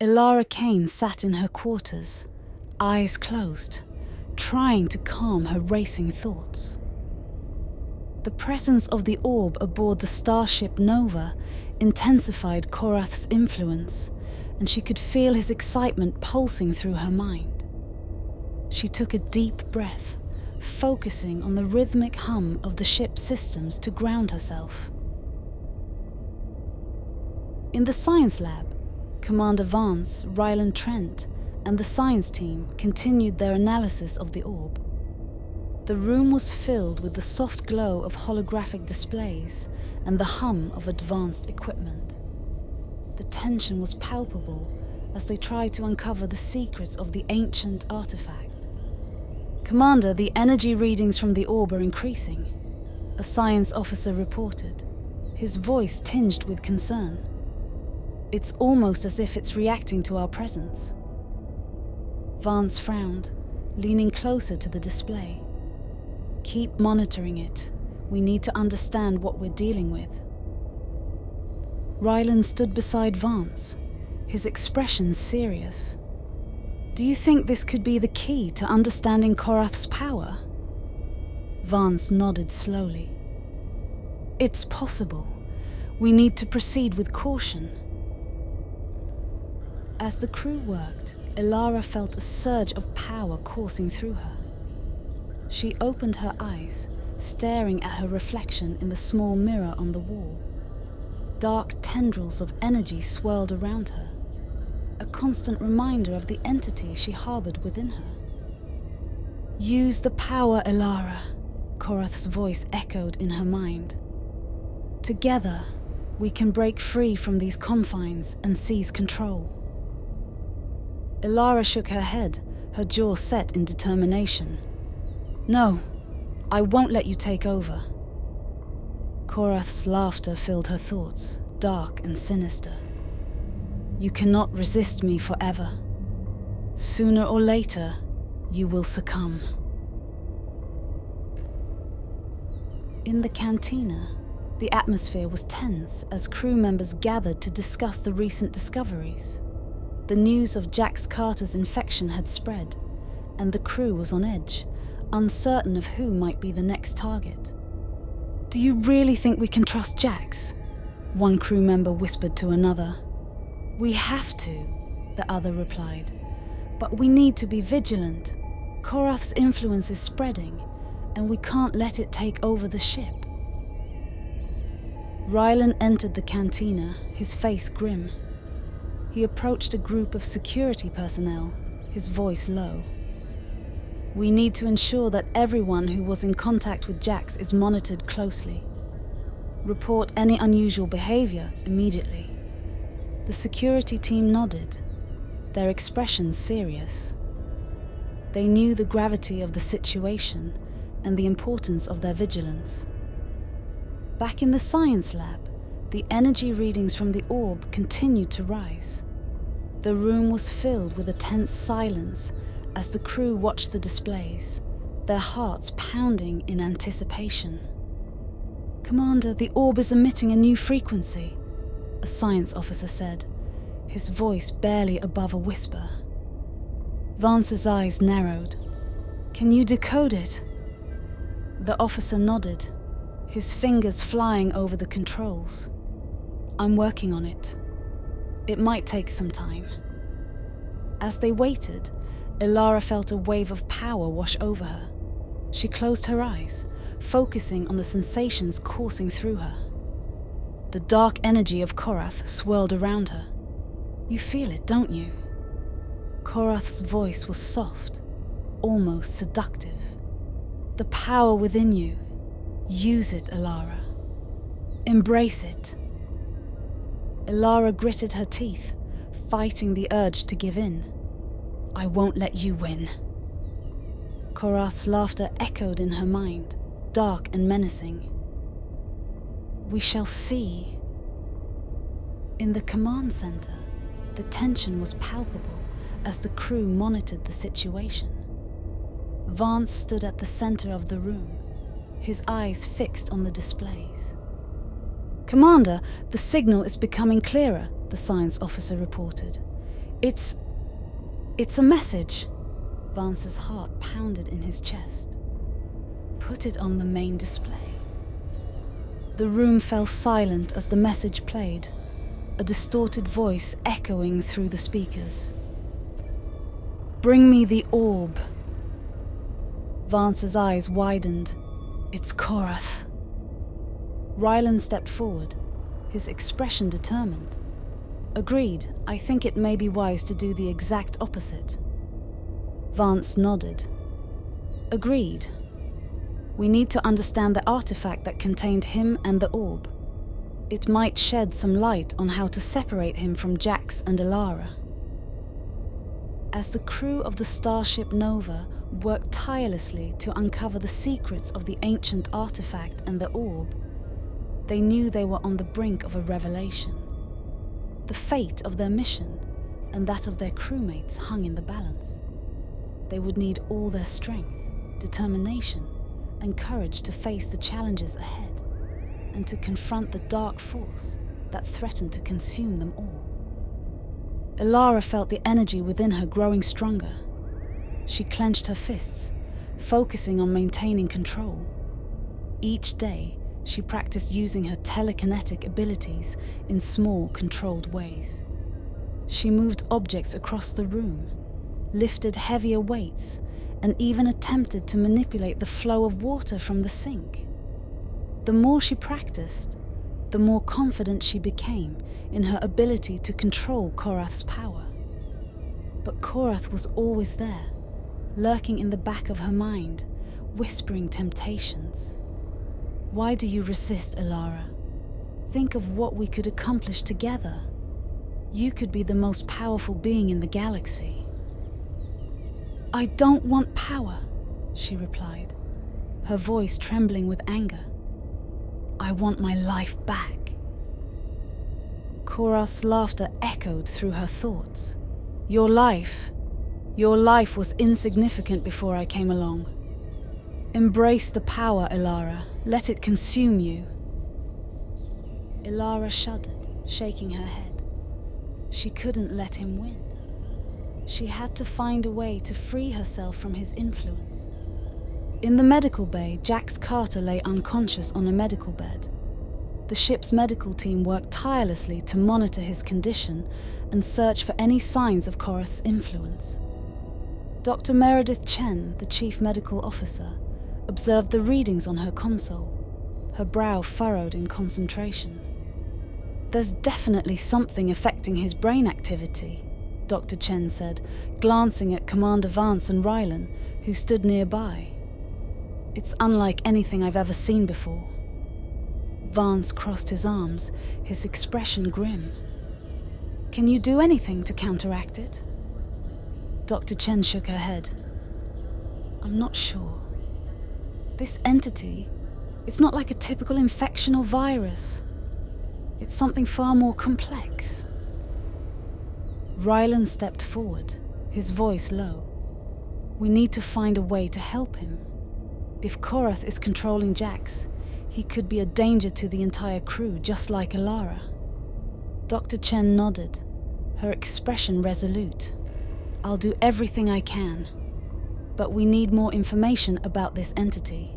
Elara Kane sat in her quarters, eyes closed, trying to calm her racing thoughts. The presence of the orb aboard the Starship Nova intensified Korrath's influence, and she could feel his excitement pulsing through her mind. She took a deep breath, focusing on the rhythmic hum of the ship's systems to ground herself. In the science lab, Commander Vance, Rylan, Trent, and the science team continued their analysis of the orb. The room was filled with the soft glow of holographic displays and the hum of advanced equipment. The tension was palpable as they tried to uncover the secrets of the ancient artifact. "Commander, the energy readings from the orb are increasing," a science officer reported, his voice tinged with concern. "It's almost as if it's reacting to our presence." Vance frowned, leaning closer to the display. "Keep monitoring it. We need to understand what we're dealing with." Rylan stood beside Vance, his expression serious. "Do you think this could be the key to understanding Korrath's power?" Vance nodded slowly. "It's possible. We need to proceed with caution." As the crew worked, Elara felt a surge of power coursing through her. She opened her eyes, staring at her reflection in the small mirror on the wall. Dark tendrils of energy swirled around her, a constant reminder of the entity she harbored within her. "Use the power, Elara," Korrath's voice echoed in her mind. "Together, we can break free from these confines and seize control." Elara shook her head, her jaw set in determination. "No, I won't let you take over." Korrath's laughter filled her thoughts, dark and sinister. "You cannot resist me forever. Sooner or later, you will succumb." In the cantina, the atmosphere was tense as crew members gathered to discuss the recent discoveries. The news of Jax Carter's infection had spread, and the crew was on edge, uncertain of who might be the next target. "Do you really think we can trust Jax?" one crew member whispered to another. "We have to," the other replied. "But we need to be vigilant. Korrath's influence is spreading, and we can't let it take over the ship." Rylan entered the cantina, his face grim. He approached a group of security personnel, his voice low. "We need to ensure that everyone who was in contact with Jax is monitored closely. Report any unusual behavior immediately." The security team nodded, their expressions serious. They knew the gravity of the situation and the importance of their vigilance. Back in the science lab, the energy readings from the orb continued to rise. The room was filled with a tense silence as the crew watched the displays, their hearts pounding in anticipation. "Commander, the orb is emitting a new frequency," a science officer said, his voice barely above a whisper. Vance's eyes narrowed. "Can you decode it?" The officer nodded, his fingers flying over the controls. "I'm working on it. It might take some time." As they waited, Elara felt a wave of power wash over her. She closed her eyes, focusing on the sensations coursing through her. The dark energy of Korrath swirled around her. "You feel it, don't you?" Korrath's voice was soft, almost seductive. "The power within you. Use it, Elara. Embrace it." Elara gritted her teeth, fighting the urge to give in. "I won't let you win." Korrath's laughter echoed in her mind, dark and menacing. "We shall see." In the command center, the tension was palpable as the crew monitored the situation. Vance stood at the center of the room, his eyes fixed on the displays. "Commander, the signal is becoming clearer," the science officer reported. It's a message. Vance's heart pounded in his chest. Put it on the main display. The room fell silent as the message played, a distorted voice echoing through the speakers. Bring me the orb. Vance's eyes widened. It's Korrath. Rylan stepped forward, his expression determined. Agreed, I think it may be wise to do the exact opposite. Vance nodded. Agreed. We need to understand the artifact that contained him and the orb. It might shed some light on how to separate him from Jax and Elara. As the crew of the Starship Nova worked tirelessly to uncover the secrets of the ancient artifact and the orb, they knew they were on the brink of a revelation. The fate of their mission and that of their crewmates hung in the balance. They would need all their strength, determination, and courage to face the challenges ahead and to confront the dark force that threatened to consume them all. Elara felt the energy within her growing stronger. She clenched her fists, focusing on maintaining control. Each day, she practiced using her telekinetic abilities in small, controlled ways. She moved objects across the room, lifted heavier weights, and even attempted to manipulate the flow of water from the sink. The more she practiced, the more confident she became in her ability to control Korrath's power. But Korrath was always there, lurking in the back of her mind, whispering temptations. Why do you resist, Elara? Think of what we could accomplish together. You could be the most powerful being in the galaxy. I don't want power, she replied, her voice trembling with anger. I want my life back. Korrath's laughter echoed through her thoughts. Your life was insignificant before I came along. Embrace the power, Elara. Let it consume you. Elara shuddered, shaking her head. She couldn't let him win. She had to find a way to free herself from his influence. In the medical bay, Jax Carter lay unconscious on a medical bed. The ship's medical team worked tirelessly to monitor his condition and search for any signs of Korrath's influence. Dr. Meredith Chen, the chief medical officer, observed the readings on her console, her brow furrowed in concentration. There's definitely something affecting his brain activity, Dr. Chen said, glancing at Commander Vance and Rylan, who stood nearby. It's unlike anything I've ever seen before. Vance crossed his arms, his expression grim. Can you do anything to counteract it? Dr. Chen shook her head. I'm not sure. This entity, it's not like a typical infection or virus. It's something far more complex. Rylan stepped forward, his voice low. We need to find a way to help him. If Korrath is controlling Jax, he could be a danger to the entire crew, just like Elara. Dr. Chen nodded, her expression resolute. I'll do everything I can. But we need more information about this entity.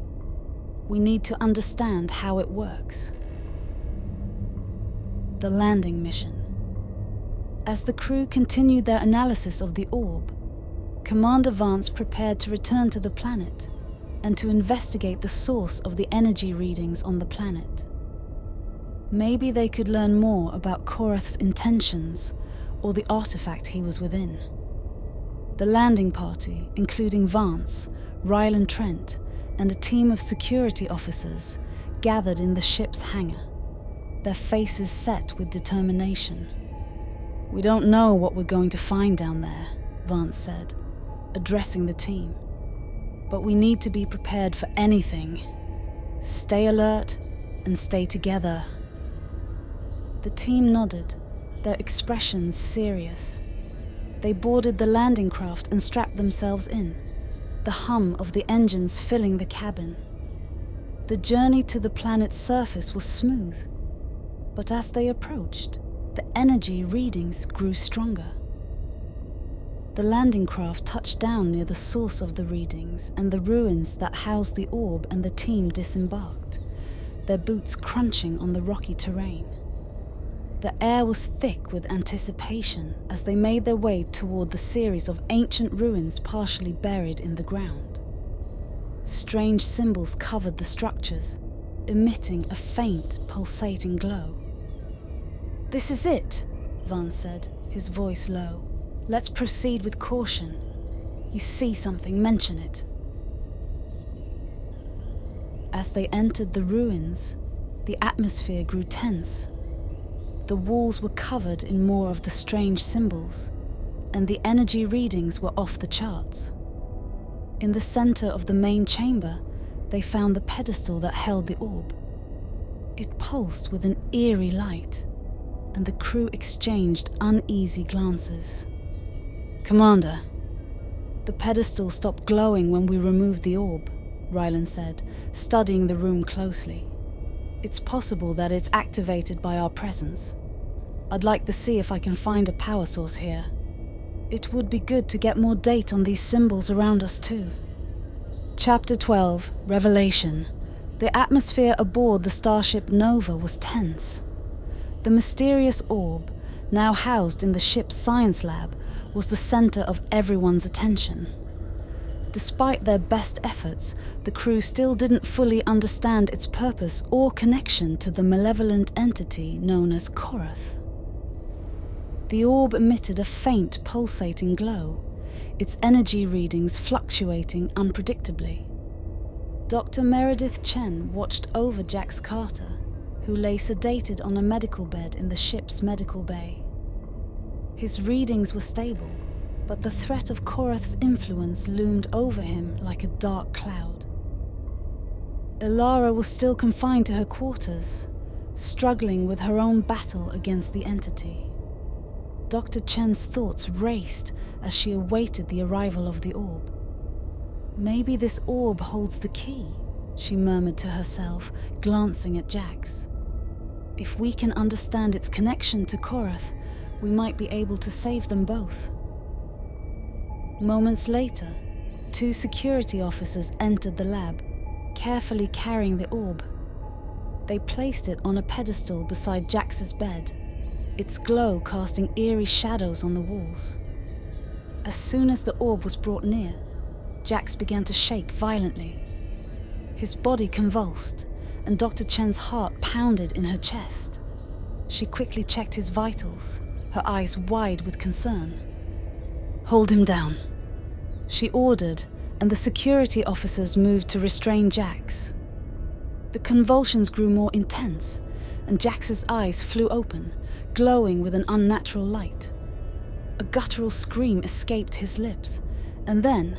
We need to understand how it works. The landing mission. As the crew continued their analysis of the orb, Commander Vance prepared to return to the planet and to investigate the source of the energy readings on the planet. Maybe they could learn more about Korrath's intentions or the artifact he was within. The landing party, including Vance, Rylan, Trent, and a team of security officers, gathered in the ship's hangar, their faces set with determination. We don't know what we're going to find down there, Vance said, addressing the team. But we need to be prepared for anything. Stay alert and stay together. The team nodded, their expressions serious. They boarded the landing craft and strapped themselves in, the hum of the engines filling the cabin. The journey to the planet's surface was smooth, but as they approached, the energy readings grew stronger. The landing craft touched down near the source of the readings and the ruins that housed the orb, and the team disembarked, their boots crunching on the rocky terrain. The air was thick with anticipation as they made their way toward the series of ancient ruins partially buried in the ground. Strange symbols covered the structures, emitting a faint, pulsating glow. "This is it," Vance said, his voice low. "Let's proceed with caution. You see something, mention it." As they entered the ruins, the atmosphere grew tense. The walls were covered in more of the strange symbols, and the energy readings were off the charts. In the center of the main chamber, they found the pedestal that held the orb. It pulsed with an eerie light, and the crew exchanged uneasy glances. "Commander." "The pedestal stopped glowing when we removed the orb," Rylan said, studying the room closely. "It's possible that it's activated by our presence. I'd like to see if I can find a power source here. It would be good to get more data on these symbols around us too." Chapter 12, Revelation. The atmosphere aboard the Starship Nova was tense. The mysterious orb, now housed in the ship's science lab, was the center of everyone's attention. Despite their best efforts, the crew still didn't fully understand its purpose or connection to the malevolent entity known as Korrath. The orb emitted a faint, pulsating glow, its energy readings fluctuating unpredictably. Dr. Meredith Chen watched over Jax Carter, who lay sedated on a medical bed in the ship's medical bay. His readings were stable, but the threat of Korrath's influence loomed over him like a dark cloud. Elara was still confined to her quarters, struggling with her own battle against the entity. Dr. Chen's thoughts raced as she awaited the arrival of the orb. "Maybe this orb holds the key," she murmured to herself, glancing at Jax. "If we can understand its connection to Korrath, we might be able to save them both." Moments later, 2 security officers entered the lab, carefully carrying the orb. They placed it on a pedestal beside Jax's bed, its glow casting eerie shadows on the walls. As soon as the orb was brought near, Jax began to shake violently. His body convulsed, and Dr. Chen's heart pounded in her chest. She quickly checked his vitals, her eyes wide with concern. "Hold him down," she ordered, and the security officers moved to restrain Jax. The convulsions grew more intense, and Jax's eyes flew open, glowing with an unnatural light. A guttural scream escaped his lips, and then,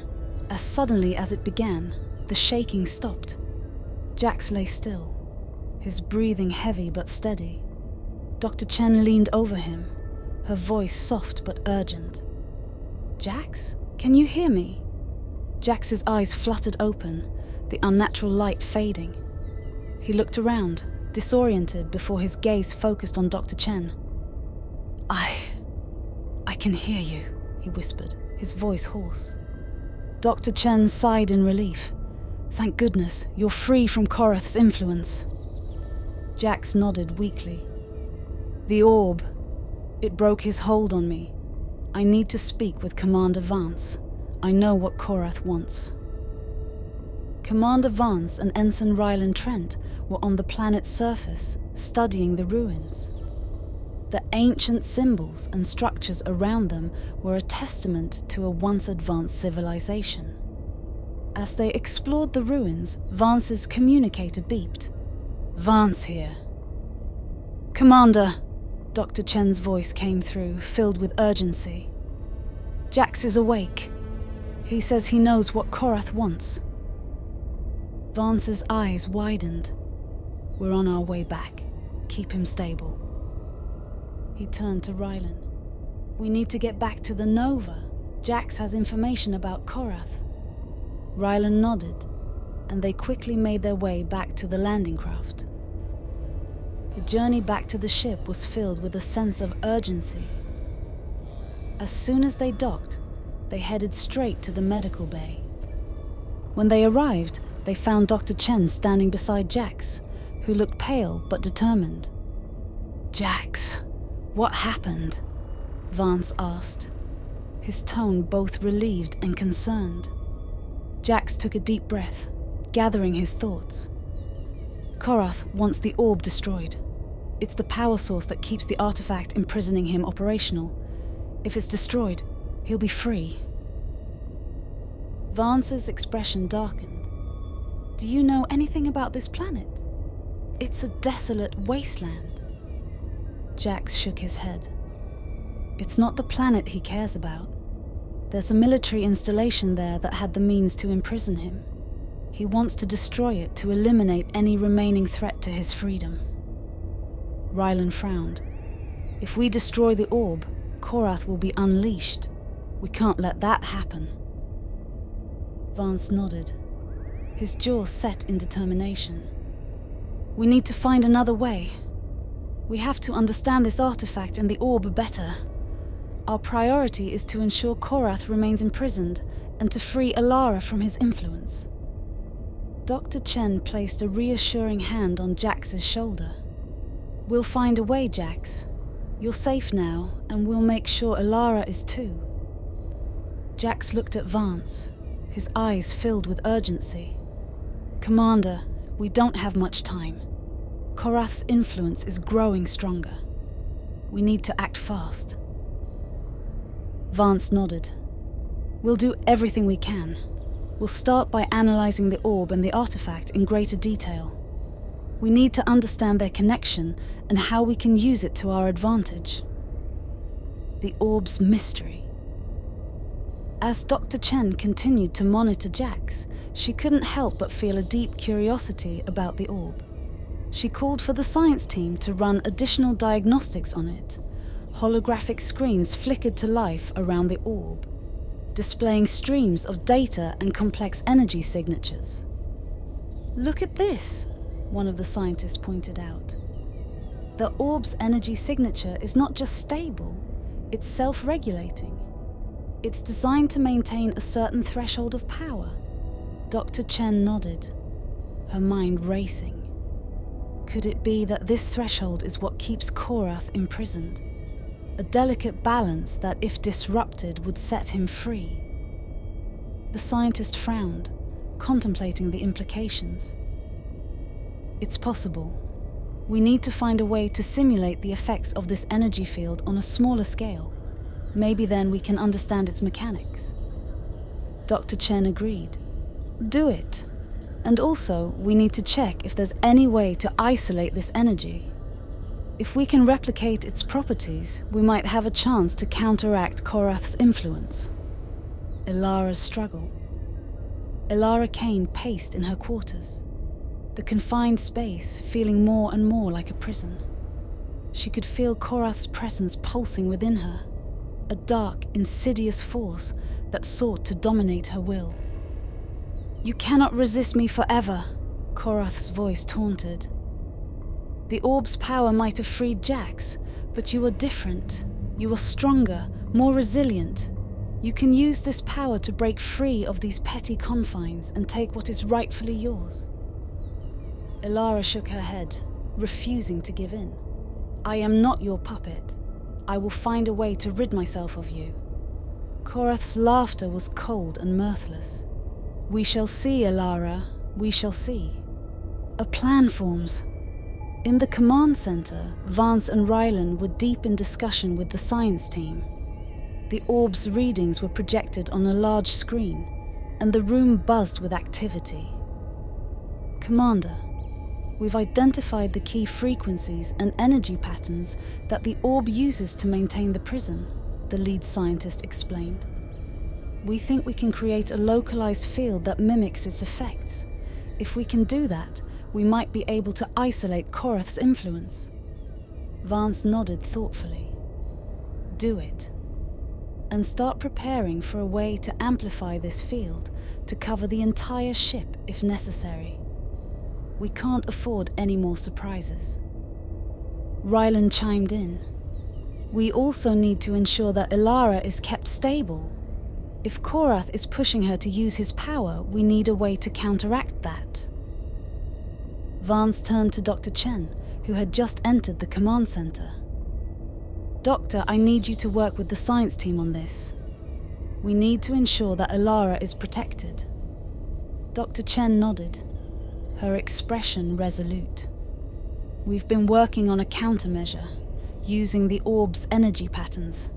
as suddenly as it began, the shaking stopped. Jax lay still, his breathing heavy but steady. Dr. Chen leaned over him, her voice soft but urgent. "Jax, can you hear me?" Jax's eyes fluttered open, the unnatural light fading. He looked around, disoriented before his gaze focused on Dr. Chen. I can hear you," he whispered, his voice hoarse. Dr. Chen sighed in relief. "Thank goodness, you're free from Korrath's influence." Jax nodded weakly. "The orb. It broke his hold on me. I need to speak with Commander Vance. I know what Korrath wants." Commander Vance and Ensign Rylan Trent were on the planet's surface, studying the ruins. The ancient symbols and structures around them were a testament to a once advanced civilization. As they explored the ruins, Vance's communicator beeped. "Vance here." "Commander," Dr. Chen's voice came through, filled with urgency. "Jax is awake. He says he knows what Korrath wants." Vance's eyes widened. "We're on our way back. Keep him stable." He turned to Rylan. "We need to get back to the Nova. Jax has information about Korrath." Rylan nodded, and they quickly made their way back to the landing craft. The journey back to the ship was filled with a sense of urgency. As soon as they docked, They headed straight to the medical bay. When they arrived, they found Dr. Chen standing beside Jax, who looked pale but determined. "Jax, what happened?" Vance asked, his tone both relieved and concerned. Jax took a deep breath, gathering his thoughts. "Korrath wants the orb destroyed. It's the power source that keeps the artifact imprisoning him operational. If it's destroyed, he'll be free." Vance's expression darkened. "Do you know anything about this planet? It's a desolate wasteland." Jax shook his head. "It's not the planet he cares about. There's a military installation there that had the means to imprison him. He wants to destroy it to eliminate any remaining threat to his freedom." Rylan frowned. "If we destroy the orb, Korrath will be unleashed. We can't let that happen." Vance nodded, his jaw set in determination. "We need to find another way. We have to understand this artifact and the orb better. Our priority is to ensure Korrath remains imprisoned and to free Elara from his influence." Dr. Chen placed a reassuring hand on Jax's shoulder. "We'll find a way, Jax. You're safe now, and we'll make sure Elara is too." Jax looked at Vance, his eyes filled with urgency. "Commander, we don't have much time. Korrath's influence is growing stronger. We need to act fast." Vance nodded. "We'll do everything we can. We'll start by analyzing the orb and the artifact in greater detail. We need to understand their connection and how we can use it to our advantage." The orb's mystery. As Dr. Chen continued to monitor Jax, she couldn't help but feel a deep curiosity about the orb. She called for the science team to run additional diagnostics on it. Holographic screens flickered to life around the orb, displaying streams of data and complex energy signatures. "Look at this," one of the scientists pointed out. "The orb's energy signature is not just stable, it's self-regulating. It's designed to maintain a certain threshold of power." Dr. Chen nodded, her mind racing. Could it be that this threshold is what keeps Korrath imprisoned? A delicate balance that, if disrupted, would set him free. The scientist frowned, contemplating the implications. "It's possible. We need to find a way to simulate the effects of this energy field on a smaller scale. Maybe then we can understand its mechanics." Dr. Chen agreed. "Do it. And also, we need to check if there's any way to isolate this energy. If we can replicate its properties, we might have a chance to counteract Korrath's influence." Elara's struggle. Elara Kane paced in her quarters, the confined space feeling more and more like a prison. She could feel Korrath's presence pulsing within her, a dark, insidious force that sought to dominate her will. "You cannot resist me forever," Korrath's voice taunted. "The orb's power might have freed Jax, but you are different. You are stronger, more resilient. You can use this power to break free of these petty confines and take what is rightfully yours." Elara shook her head, refusing to give in. "I am not your puppet. I will find a way to rid myself of you." Korrath's laughter was cold and mirthless. "We shall see, Elara, we shall see. A plan forms." In the command center, Vance and Rylan were deep in discussion with the science team. The orb's readings were projected on a large screen, and the room buzzed with activity. "Commander, we've identified the key frequencies and energy patterns that the orb uses to maintain the prison," the lead scientist explained. "We think we can create a localized field that mimics its effects. If we can do that, we might be able to isolate Korrath's influence." Vance nodded thoughtfully. "Do it. And start preparing for a way to amplify this field to cover the entire ship if necessary. We can't afford any more surprises." Rylan chimed in. "We also need to ensure that Elara is kept stable. If Korrath is pushing her to use his power, we need a way to counteract that. Vance turned to Dr. Chen, who had just entered the command center. Doctor, I need you to work with the science team on this. We need to ensure that Elara is protected. Dr. Chen nodded, her expression resolute. We've been working on a countermeasure, using the orb's energy patterns.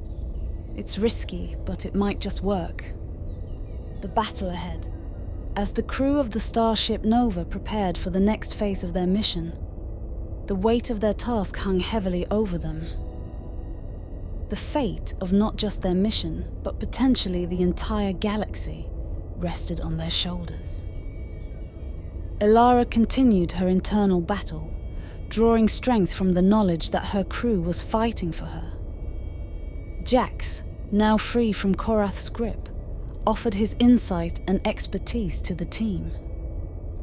It's risky, but it might just work. The battle ahead. As the crew of the Starship Nova prepared for the next phase of their mission, the weight of their task hung heavily over them. The fate of not just their mission, but potentially the entire galaxy, rested on their shoulders. Elara continued her internal battle, drawing strength from the knowledge that her crew was fighting for her. Jax, now free from Korrath's grip, offered his insight and expertise to the team.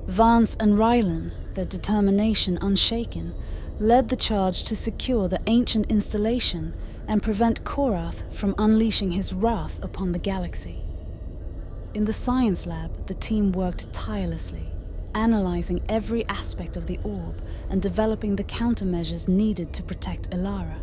Vance and Rylan, their determination unshaken, led the charge to secure the ancient installation and prevent Korrath from unleashing his wrath upon the galaxy. In the science lab, the team worked tirelessly, analyzing every aspect of the orb and developing the countermeasures needed to protect Elara.